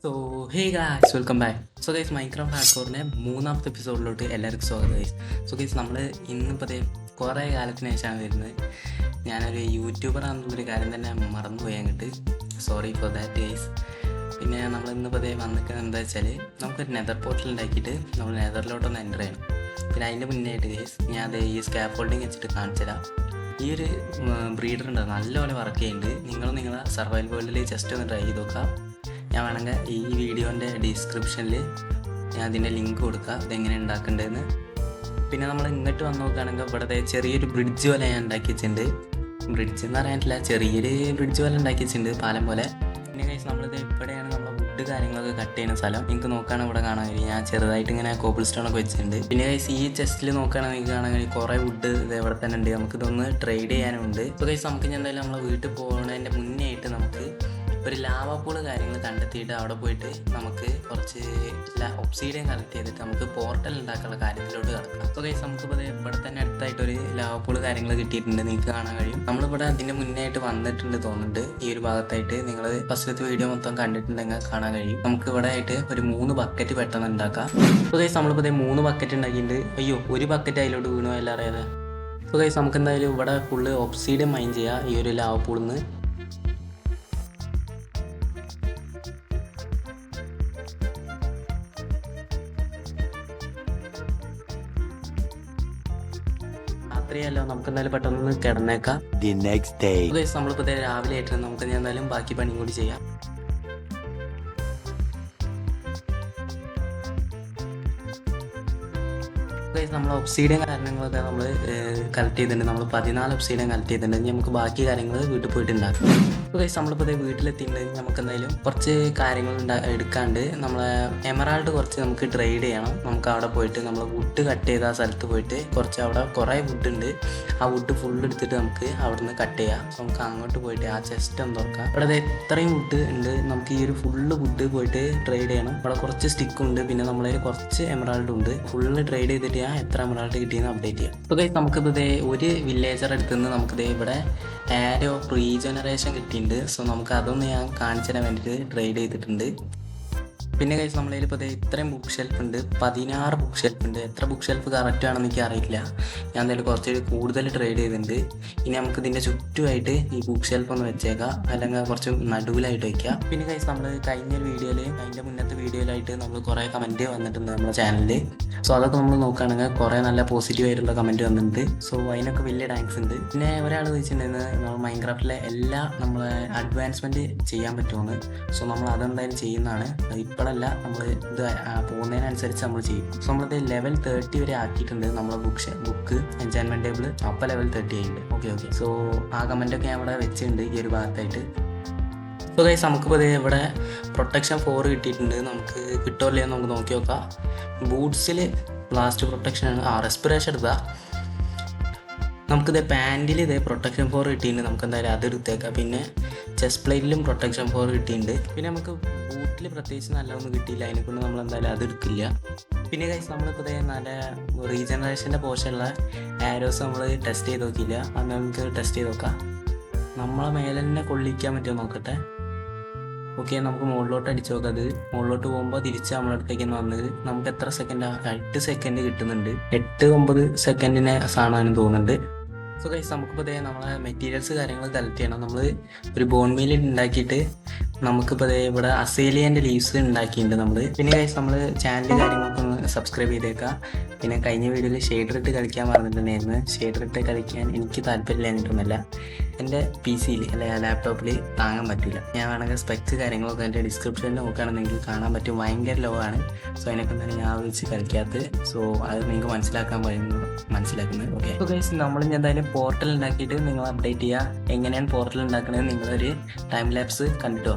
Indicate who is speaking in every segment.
Speaker 1: So hey guys welcome back. So guys Minecraft ഹാർഡ്കോറിൻ്റെ മൂന്നാമത്തെ എപ്പിസോഡിലോട്ട് എല്ലാവർക്കും സ്വാഗതം ഗൈസ്. സോ ഗൈസ് നമ്മൾ ഇന്നിപ്പോൾ കുറേ കാലത്തിന് ശേഷമാണ് വരുന്നത്. ഞാനൊരു യൂട്യൂബറാണെന്നുള്ളൊരു കാര്യം തന്നെ മറന്നുപോയി അങ്ങോട്ട്. Sorry for that guys. പിന്നെ നമ്മൾ ഇന്നിപ്പോൾ വന്നിരിക്കുന്നത് എന്താ വെച്ചാൽ നമുക്കൊരു നെതർ പോർട്ടൽ ഉണ്ടാക്കിയിട്ട് നമ്മൾ നെതറിലോട്ടൊന്ന് എൻ്റർ ചെയ്യണം. പിന്നെ അതിൻ്റെ മുന്നേയായിട്ട് ഗൈസ് ഞാൻ ഈ സ്കാപ്പ് ഹോൾഡിങ് വെച്ചിട്ട് കാണിച്ചു തരാം. ഈ ഒരു ബ്രീഡർ ഉണ്ട്, നല്ലപോലെ വർക്ക് ചെയ്യുന്നുണ്ട്. നിങ്ങളെ സർവൈവൽ വേൾഡിൽ ജസ്റ്റ് ഒന്ന് ട്രൈ ചെയ്ത് നോക്കാം. ഞാൻ വേണമെങ്കിൽ ഈ വീഡിയോൻ്റെ ഡിസ്ക്രിപ്ഷനിൽ ഞാൻ അതിൻ്റെ ലിങ്ക് കൊടുക്കാം, ഇതെങ്ങനെ ഉണ്ടാക്കേണ്ടതെന്ന്. പിന്നെ നമ്മൾ ഇങ്ങോട്ട് വന്ന് നോക്കുകയാണെങ്കിൽ ഇവിടെ ചെറിയൊരു ബ്രിഡ്ജ് പോലെ ഞാൻ ഉണ്ടാക്കി വെച്ചിട്ടുണ്ട്. ബ്രിഡ്ജ് എന്ന് പറയാനില്ല, ചെറിയൊരു ബ്രിഡ്ജ് പോലെ ഉണ്ടാക്കി വെച്ചിട്ടുണ്ട്, പാലം പോലെ. പിന്നെ കഴിച്ച് നമ്മളിത് ഇവിടെയാണ് നമ്മളെ വുഡ് കാര്യങ്ങളൊക്കെ കട്ട് ചെയ്യുന്ന സ്ഥലം. നിങ്ങൾക്ക് നോക്കുകയാണെങ്കിൽ ഇവിടെ കാണാൻ കഴിയും, ഞാൻ ചെറുതായിട്ട് ഇങ്ങനെ കോബിൾ സ്റ്റോണൊക്കെ വെച്ചിട്ടുണ്ട്. പിന്നെ കഴിച്ച് ഈ ചെസ്റ്റിൽ നോക്കുകയാണെങ്കിൽ നിങ്ങൾക്ക് കാണാൻ കഴിയും കുറേ വുഡ് ഇത് ഇവിടെ തന്നെ ഉണ്ട്. നമുക്കിതൊന്ന് ട്രേഡ് ചെയ്യാനുണ്ട്. ഇപ്പോൾ കഴിച്ച് നമുക്ക് എന്തായാലും നമ്മളെ വീട്ടിൽ പോകുന്നതിൻ്റെ മുന്നേ ആയിട്ട് നമുക്ക് ഒരു ലാവ പൂള് കാര്യങ്ങൾ കണ്ടെത്തിയിട്ട് അവിടെ പോയിട്ട് നമുക്ക് കുറച്ച് ഒബ്സീഡിയൻ കളക്ട് ചെയ്തിട്ട് നമുക്ക് പോർട്ടൽ ഉണ്ടാക്കാനുള്ള കാര്യത്തിലോട്ട് കിടക്കാം. അപ്പോൾ ഗൈസ് നമുക്കിപ്പോൾ ഇവിടെ തന്നെ അടുത്തായിട്ടൊരു ലാവ പൂള് കാര്യങ്ങൾ കിട്ടിയിട്ടുണ്ട്, നിങ്ങൾക്ക് കാണാൻ കഴിയും. നമ്മളിവിടെ അതിൻ്റെ മുന്നേ ആയിട്ട് വന്നിട്ടുണ്ട് തോന്നുന്നുണ്ട്. ഈ ഒരു ഭാഗത്തായിട്ട് നിങ്ങൾ ഫസ്റ്റത്തെ വീഡിയോ മൊത്തം കണ്ടിട്ടുണ്ടെങ്കിൽ കാണാൻ കഴിയും. നമുക്ക് ഇവിടെ ആയിട്ട് ഒരു 3 ബക്കറ്റ് പെട്ടെന്ന് ഉണ്ടാക്കാം. അപ്പോൾ ഗൈസ് നമ്മളിപ്പോൾ 3 ബക്കറ്റ് ഉണ്ടാക്കിയിട്ടുണ്ട്. അയ്യോ, ഒരു ബക്കറ്റ് അതിലോട്ട് വീണോ എല്ലാം അറിയാതെ. അപ്പോൾ ഗൈസ് നമുക്ക് എന്തായാലും ഇവിടെ ഫുള്ള് ഒബ്സീഡിയൻ മൈൻ ചെയ്യാം ഈ ഒരു ലാവ പൂളിന്ന്. രാത്രിയല്ലോ, നമുക്ക് എന്തായാലും പെട്ടെന്ന് കിടന്നേക്കാം. നമ്മളിപ്പോൾ രാവിലെ ആയിട്ട് നമുക്ക് എന്തായാലും ബാക്കി പണിയും കൂടി ചെയ്യാം. നമ്മൾ ഒബ്സീഡിയൻ കാര്യങ്ങളൊക്കെ നമ്മൾ കളക്ട് ചെയ്തിട്ടുണ്ട്. നമ്മൾ 14 ഒബ്സീഡിയൻ കളക്ട് ചെയ്തിട്ടുണ്ട്. നമുക്ക് ബാക്കി കാര്യങ്ങൾ വീട്ടിൽ പോയിട്ട് ഉണ്ടാക്കും. നമ്മളിപ്പോൾ വീട്ടിലെത്തിയിട്ടുണ്ടെങ്കിൽ നമുക്ക് എന്തായാലും കുറച്ച് കാര്യങ്ങൾ എടുക്കാണ്ട് നമ്മളെ എമറാൾഡ് കുറച്ച് നമുക്ക് ട്രേഡ് ചെയ്യണം. നമുക്ക് അവിടെ പോയിട്ട് നമ്മൾ വുഡ് കട്ട് ചെയ്ത ആ സ്ഥലത്ത് പോയിട്ട് കുറച്ച് അവിടെ കുറേ വുഡ് ഉണ്ട്, ആ വുഡ് ഫുൾ എടുത്തിട്ട് നമുക്ക് അവിടെ നിന്ന് കട്ട് ചെയ്യാം. നമുക്ക് അങ്ങോട്ട് പോയിട്ട് ആ ചെസ്റ്റ് ഒന്ന് തുറക്കാം. ഇവിടെ എത്രയും വുഡ് ഉണ്ട്, നമുക്ക് ഈ ഒരു ഫുള്ള് വുഡ് പോയിട്ട് ട്രേഡ് ചെയ്യണം. ഇവിടെ കുറച്ച് സ്റ്റിക്കുണ്ട്, പിന്നെ നമ്മളതിൽ കുറച്ച് എമറാൾഡ് ഉണ്ട്. ഫുള്ള് ട്രേഡ് ചെയ്തിട്ട് എത്ര എമറാൾഡ് കിട്ടിയെന്ന് അപ്ഡേറ്റ് ചെയ്യാം. ഓക്കെ, നമുക്കിപ്പോൾ ഒരു വില്ലേജർ അടുത്തുനിന്ന് നമുക്കിത് ഇവിടെ ആരോ റീജനറേഷൻ കിട്ടിയിട്ടുണ്ട്. സോ നമുക്ക് അതൊന്ന് ഞാൻ കാണിച്ചു തരാൻ വേണ്ടിയിട്ട് ട്രേഡ് ചെയ്തിട്ടുണ്ട്. പിന്നെ കഴിച്ച് നമ്മളതിൽ ഇപ്പോൾ ഇത്രയും ബുക്ക് ഷെൽഫ് ഉണ്ട്, 16 ബുക്ക് ഷെൽഫ് ഉണ്ട്. എത്ര ബുക്ക് ഷെൽഫ് കറക്റ്റ് ആണെന്ന് എനിക്ക് അറിയില്ല. ഞാൻ എന്തായാലും കുറച്ച് കൂടുതൽ ട്രേഡ് ചെയ്തിട്ടുണ്ട്. ഇനി നമുക്ക് ഇതിൻ്റെ ചുറ്റുമായിട്ട് ഈ ബുക്ക് ഷെൽഫ് ഒന്ന് വെച്ചേക്കാം, അല്ലെങ്കിൽ കുറച്ച് നടുവിലായിട്ട് വയ്ക്കാം. പിന്നെ കഴിച്ച് നമ്മൾ കഴിഞ്ഞൊരു വീഡിയോയിൽ, അതിൻ്റെ മുന്നത്തെ വീഡിയോയിലായിട്ട് നമ്മൾ കുറേ കമൻറ്റ് വന്നിട്ടുണ്ട് നമ്മുടെ ചാനലിൽ. സോ അതൊക്കെ നമ്മൾ നോക്കുകയാണെങ്കിൽ കുറേ നല്ല പോസിറ്റീവ് ആയിട്ടുള്ള കമൻറ്റ് വന്നിട്ടുണ്ട്. സോ അതിനൊക്കെ വലിയ താങ്ക്സ് ഉണ്ട്. പിന്നെ ഒരാൾ ചോദിച്ചിട്ടുണ്ടായിരുന്നു നമ്മൾ മൈൻക്രാഫ്റ്റിലെ എല്ലാ നമ്മളെ അഡ്വാൻസ്മെൻറ്റ് ചെയ്യാൻ പറ്റുമെന്ന്. സോ നമ്മൾ അതെന്തായാലും ചെയ്യുന്നതാണ്. ഇപ്പോഴല്ല, നമ്മൾ ഇത് പോകുന്നതിനനുസരിച്ച് നമ്മൾ ചെയ്യും. സോ നമ്മളിത് ലെവൽ 30 വരെ ആക്കിയിട്ടുണ്ട്. നമ്മളെ ബുക്ക് എൻചാൻമെൻറ്റ് ടേബിൾ അപ്പോൾ ലെവൽ 30 ആയിട്ടുണ്ട്. ഓക്കെ. സോ ആ കമൻറ്റൊക്കെ ഞാൻ ഇവിടെ വെച്ചിട്ടുണ്ട് ഈ ഒരു ഭാഗത്തായിട്ട്. സോ ഗൈസ് നമുക്കിപ്പോൾ ഇവിടെ പ്രൊട്ടക്ഷൻ 4 കിട്ടിയിട്ടുണ്ട്. നമുക്ക് കിട്ടുമല്ലോ നമുക്ക് നോക്കി നോക്കാം. ബൂട്ട്സിൽ ബ്ലാസ്റ്റ് പ്രൊട്ടക്ഷനാണ്. റെസ്പിറേഷൻ എടുത്താൽ നമുക്കിത് പാൻറ്റിൽ പ്രൊട്ടക്ഷൻ 4 കിട്ടിയിട്ടുണ്ട്. നമുക്ക് എന്തായാലും അത് എടുത്തേക്കാം. പിന്നെ ചെസ്റ്റ് പ്ലേറ്റിലും പ്രൊട്ടക്ഷൻ 4 കിട്ടിയിട്ടുണ്ട്. പിന്നെ നമുക്ക് ബൂട്ടിൽ പ്രത്യേകിച്ച് നല്ലതൊന്നും കിട്ടിയില്ല, അതിനെക്കൊണ്ട് നമ്മൾ എന്തായാലും അത് എടുക്കില്ല. പിന്നെ ഗൈസ് നമ്മളിപ്പോൾ നല്ല റീജനറേഷൻ്റെ പോർഷനുള്ള ആരോസ് നമ്മൾ ടെസ്റ്റ് ചെയ്ത് നോക്കിയില്ല, അത് നമുക്ക് ടെസ്റ്റ് ചെയ്ത് നോക്കാം. നമ്മളെ മേലെ തന്നെ കൊള്ളിക്കാൻ പറ്റുമോ നോക്കട്ടെ. ഓക്കെ, നമുക്ക് മുകളിലോട്ട് അടിച്ചു നോക്കാം. അത് മുകളിലോട്ട് പോകുമ്പോൾ തിരിച്ച് നമ്മളടുത്തേക്ക് വന്നത് നമുക്ക് എത്ര സെക്കൻഡാണ്? 8 സെക്കൻഡ് കിട്ടുന്നുണ്ട്. 8-9 സെക്കൻഡിനെ സാധനം തോന്നുന്നുണ്ട്. സോ ഗൈസ് നമുക്കിപ്പോൾ നമ്മളെ മെറ്റീരിയൽസ് കാര്യങ്ങൾ കളക്ട് ചെയ്യണം. നമ്മൾ ഒരു ബോൺ മീൽ ഉണ്ടാക്കിയിട്ട് നമുക്കിപ്പോൾ ഇവിടെ അസേലിയൻ്റെ ലീവ്സ് ഉണ്ടാക്കിയിട്ടുണ്ട് നമ്മൾ. പിന്നെ ഗൈസ് നമ്മൾ ചാനൽ കാര്യങ്ങളൊക്കെ ഒന്ന് സബ്സ്ക്രൈബ് ചെയ്തേക്കാം. പിന്നെ കഴിഞ്ഞ വീഡിയോയിൽ ഷെയ്ഡർ ഇട്ട് കളിക്കാൻ പറഞ്ഞിട്ടുണ്ടായിരുന്നു. ഷെയ്ഡർ ഇട്ട് കളിക്കാൻ എനിക്ക് താല്പര്യമില്ലാഞ്ഞിട്ടൊന്നുമല്ല, എൻ്റെ PC അല്ലെ ലാപ്ടോപ്പിൽ താങ്ങാൻ പറ്റില്ല. ഞാൻ വേണമെങ്കിൽ സ്പെക്സ് കാര്യങ്ങളൊക്കെ എൻ്റെ ഡിസ്ക്രിപ്ഷനിൽ നോക്കുകയാണെന്നെങ്കിൽ കാണാൻ പറ്റും. ഭയങ്കര ലോ ആണ്. സോ അതിനൊക്കെ തന്നെ ഞാൻ വെച്ച് കളിക്കാത്തത്. സോ അത് നിങ്ങൾക്ക് മനസ്സിലാക്കുന്നത്. ഓക്കെ. സോ ഗൈസ് നമ്മൾ എന്തായാലും പോർട്ടൽ ഉണ്ടാക്കിയിട്ട് നിങ്ങൾ അപ്ഡേറ്റ് ചെയ്യുക. എങ്ങനെയാണ് പോർട്ടൽ ഉണ്ടാക്കുന്നത് നിങ്ങളൊരു ടൈം ലാപ്സ് കണ്ടിട്ടോ.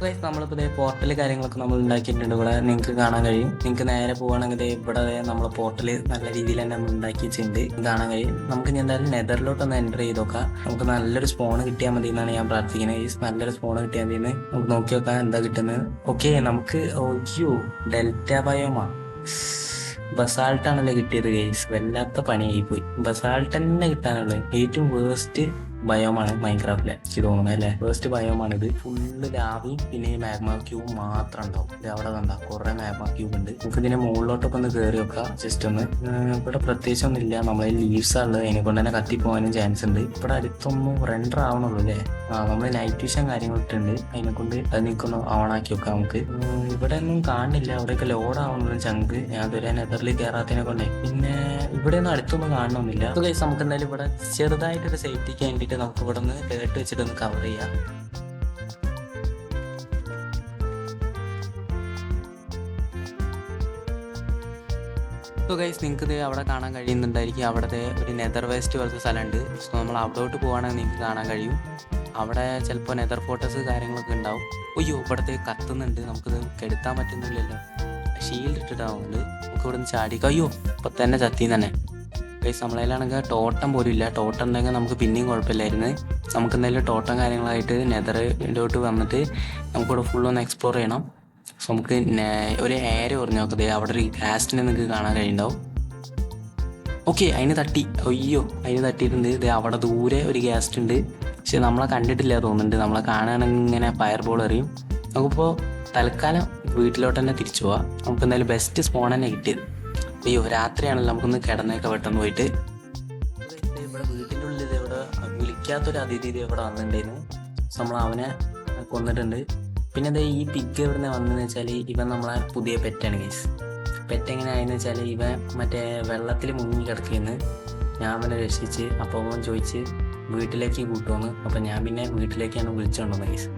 Speaker 1: ഗൈസ് നമ്മളിപ്പോൾ ഇതേ പോർട്ടൽ കാര്യങ്ങളൊക്കെ നമ്മൾ ഉണ്ടാക്കിയിട്ടുണ്ട്. ഇവിടെ നിങ്ങൾക്ക് കാണാൻ കഴിയും. നിങ്ങൾക്ക് നേരെ പോവുകയാണെങ്കിൽ ഇവിടെ നമ്മൾ പോർട്ടൽ നല്ല രീതിയിൽ തന്നെ നമ്മൾ ഉണ്ടാക്കി വെച്ചിട്ടുണ്ട്, കാണാൻ കഴിയും. നമുക്ക് ഇനി എന്തായാലും നെതറിലോട്ടൊന്ന് എൻ്റർ ചെയ്ത് നോക്കാം. നമുക്ക് നല്ലൊരു സ്പോൺ കിട്ടിയാൽ മതി എന്നാണ് ഞാൻ പ്രാർത്ഥിക്കുന്നത്. ഈ നല്ലൊരു സ്പോൺ കിട്ടിയാൽ മതി എന്ന് നമുക്ക് നോക്കി നോക്കാം എന്താ കിട്ടുന്നത്. ഓക്കെ, നമുക്ക് ഡെൽറ്റ ബയോമാ ബസാൾട്ടാണല്ലോ കിട്ടിയത് ഗൈസ്. വല്ലാത്ത പണിയായി പോയി. ബസാൾട്ട് തന്നെ കിട്ടാനുള്ളത് ഏറ്റവും വേസ്റ്റ് ബയോമാണ് മൈൻക്രാഫ്റ്റിലെ എനിക്ക് തോന്നുന്നത് അല്ലേ. വേസ്റ്റ് ബയോമാണിത്. ഫുള്ള് ലാവയും പിന്നെ മാഗ്മ ക്യൂബ് മാത്രം ഉണ്ടാവും. ഇത് അവിടെ കണ്ട കുറെ മാഗ്മ ക്യൂബ് ഉണ്ട്. നമുക്ക് ഇതിന്റെ മുകളിലോട്ടൊക്കെ ഒന്ന് കയറി വെക്കാം ജസ്റ്റ് ഒന്ന്. ഇവിടെ പ്രത്യേകിച്ച് ഒന്നും ഇല്ല. നമ്മളെ ലീവ്സ് ഉള്ളത് അതിനെ കൊണ്ട് തന്നെ കത്തിപ്പോകാനും ചാൻസ് ഉണ്ട്. ഇവിടെ അടുത്തൊന്നും റെൻഡർ ആവണുള്ളൂ അല്ലേ. നമ്മൾ നൈറ്റ് വിഷൻ കാര്യങ്ങൾ ഇട്ടുണ്ട്, അതിനെ കൊണ്ട് അതിനൊക്കൊന്ന് ഓണാക്കി വെക്കാം നമുക്ക്. ഇവിടെ ഒന്നും കാണില്ല. അവിടെയൊക്കെ ലോഡ് ആവുന്നുള്ളൂ ചങ്ക്. ഞാൻ ഇതുവരെ നെതറിൽ കയറാത്തതിനെ കൊണ്ടേ. പിന്നെ ഇവിടെ ഒന്നും അടുത്തൊന്നും കാണണമെന്നില്ല. നമുക്ക് എന്തായാലും ഇവിടെ ചെറുതായിട്ടൊരു സേഫ്റ്റിക്ക് വേണ്ടിയിട്ട് നമുക്ക് ഇവിടെ നിന്ന് കേട്ട് വെച്ചിട്ടൊന്ന് കവർ ചെയ്യാം. ഗൈസ് നിങ്ങൾക്ക് ഇത് അവിടെ കാണാൻ കഴിയുന്നുണ്ടായിരിക്കും. അവിടുത്തെ ഒരു നെതർ വേസ്റ്റ് പോലത്തെ സ്ഥലമുണ്ട്. സോ നമ്മൾ അവിടോട്ട് പോകുകയാണെങ്കിൽ നിങ്ങൾക്ക് കാണാൻ കഴിയും. അവിടെ ചിലപ്പോൾ നെതർ ഫോട്ടോസ് കാര്യങ്ങളൊക്കെ ഉണ്ടാവും. അയ്യോ, ഇവിടത്തെ കത്തുന്നുണ്ട്. നമുക്കിത് കെടുത്താൻ പറ്റുന്നില്ലല്ലോ. ഷീൽഡ് ഇട്ടിട്ടാവുന്നുണ്ട്. നമുക്ക് ഇവിടെ നിന്ന് ചാടിക്കാം. അയ്യോ, ഇപ്പം തന്നെ ചത്തിന്ന് തന്നെ ഗൈസ്. നമ്മളതിലാണെങ്കിൽ ടോട്ടം പോലും ഇല്ല. ടോട്ടം ഉണ്ടെങ്കിൽ നമുക്ക് പിന്നെയും കുഴപ്പമില്ലായിരുന്നു. നമുക്ക് എന്തായാലും ടോട്ടം കാര്യങ്ങളായിട്ട് നെതറിലോട്ട് വന്നിട്ട് നമുക്കിവിടെ ഫുള്ളൊന്ന് എക്സ്പ്ലോർ ചെയ്യണം. സോ നമുക്ക് ഒരു ഏര പറഞ്ഞു നോക്കതേ. അവിടെ ഒരു ഗ്യാസ്റ്റിനെ നിങ്ങൾക്ക് കാണാൻ കഴിയുണ്ടാവും. ഓക്കെ, അതിന് തട്ടി. അയ്യോ, അതിന് തട്ടിയിട്ടുണ്ട്. ഇത് അവിടെ ദൂരെ ഒരു ഗ്യാസ്റ്റ് ഉണ്ട്. പക്ഷെ നമ്മളെ കണ്ടിട്ടില്ല തോന്നുന്നുണ്ട്. നമ്മളെ കാണുകയാണെങ്കിൽ ഇങ്ങനെ ഫയർ ബോൾ എറിയും. നമുക്കിപ്പോൾ തൽക്കാലം വീട്ടിലോട്ട് തന്നെ തിരിച്ചു പോവാം. നമുക്ക് എന്തായാലും ബെസ്റ്റ് സ്പോൺ തന്നെ കിട്ടിയത്. അയ്യോ, രാത്രിയാണല്ലോ. നമുക്കൊന്ന് കിടന്നേക്കെ പെട്ടെന്ന് പോയിട്ട്. ഇവിടെ വീട്ടിൻ്റെ ഉള്ളിൽ ഇവിടെ വിളിക്കാത്തൊരു അതിഥി ഇവിടെ വന്നിട്ടുണ്ടായിരുന്നു. നമ്മൾ അവനെ കൊന്നിട്ടുണ്ട്. പിന്നെ എന്താ ഈ പിഗ് എവിടെ നിന്ന് വന്നതെന്ന് വെച്ചാൽ ഇവൻ നമ്മളെ പുതിയ പെറ്റാണ് ഗൈസ്. പെറ്റ് എങ്ങനെയായെന്ന് വെച്ചാൽ ഇവൻ മറ്റേ വെള്ളത്തിൽ മുങ്ങി കിടക്കുന്നു. ഞാൻ അവനെ രക്ഷിച്ച്. അപ്പോൾ അവൻ ചോദിച്ച് വീട്ടിലേക്ക് കൂട്ടുമെന്ന്. അപ്പോൾ ഞാൻ പിന്നെ വീട്ടിലേക്കാണ് വിളിച്ചുകൊണ്ടുവന്നത് ഗൈസ്.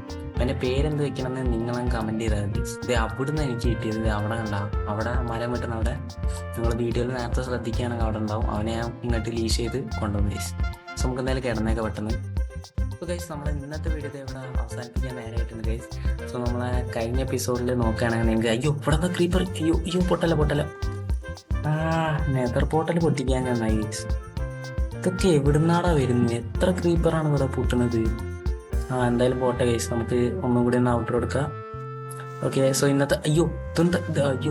Speaker 1: എൻ്റെ പേരെന്ത് വെക്കണമെന്ന് നിങ്ങളും കമൻറ്റ് ചെയ്താൽ മതി. ഇത് അവിടുന്ന് എനിക്ക് കിട്ടിയത്. ഇത് അവിടെ ഉണ്ടാവും. അവിടെ മരം വെട്ടുന്ന അവിടെ നിങ്ങൾ വീഡിയോയിൽ നേരത്തെ ശ്രദ്ധിക്കുകയാണെങ്കിൽ അവിടെ ഉണ്ടാവും. അവനെ ഞാൻ ഇങ്ങോട്ട് ലീഷ് ചെയ്ത് കൊണ്ടുവന്നു ഗൈസ്. സോ നമുക്ക് എന്തായാലും കിടന്നേക്കെ പെട്ടെന്ന്. അപ്പോൾ ഗൈസ് നമ്മുടെ ഇന്നത്തെ വീഡിയോ ഇവിടെ അവസാനിപ്പിക്കാൻ നേരമായിട്ടുണ്ട് ഗൈസ്. സോ നമ്മളെ കഴിഞ്ഞ എപ്പിസോഡിൽ നോക്കുകയാണെങ്കിൽ നിങ്ങൾക്ക് അയ്യോ ഇവിടെ ക്രീപ്പർ അയ്യോ പൊട്ടല നെതർ പോർട്ടൽ പൊട്ടിക്കാൻ നന്നായി ഗൈസ്. ഇതൊക്കെ എവിടുന്നാടാ വരുന്നത്? എത്ര ക്രീപ്പറാണ് ഇവിടെ പൊട്ടുന്നത്? എന്തായാലും പോട്ടെ ഗൈസ്. നമുക്ക് ഒന്നും കൂടി ഒന്ന് ഔട്ടർ കൊടുക്കാം. ഓക്കെ, സോ ഇന്നത്തെ അയ്യോ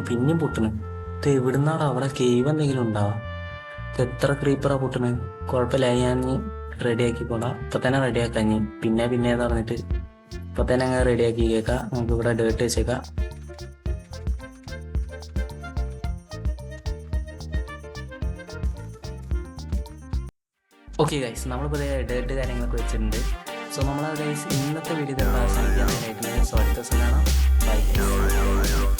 Speaker 1: പിന്നെയും പൊട്ടണ്. ഇത് എവിടുന്നാടാ? അവിടെ കേവ് എന്തെങ്കിലും ഉണ്ടാവാം. ഇത് എത്ര ക്രീപ്പറാ പൊട്ടണ്? കുഴപ്പമില്ല, ഞാൻ റെഡിയാക്കി പോടാം. ഇപ്പം തന്നെ റെഡിയാക്കാം. പിന്നെ ഏതാ പറഞ്ഞിട്ട് ഇപ്പം തന്നെ അങ്ങ് റെഡിയാക്കി കേൾക്കാം. നമുക്ക് ഇവിടെ ഡേർട്ട് വെച്ചേക്കാം. ഓക്കെ ഗൈസ്, നമ്മളിപ്പോൾ ഡേർട്ട് കാര്യങ്ങളൊക്കെ വെച്ചിട്ടുണ്ട്. സോ നമ്മൾ ഗൈസ് ഇന്നത്തെ വീഡിയോ അവസാനിക്കാൻ വേണ്ടിയിട്ട്. സോ അടുത്ത ദിവസം കാണാം. ബൈ.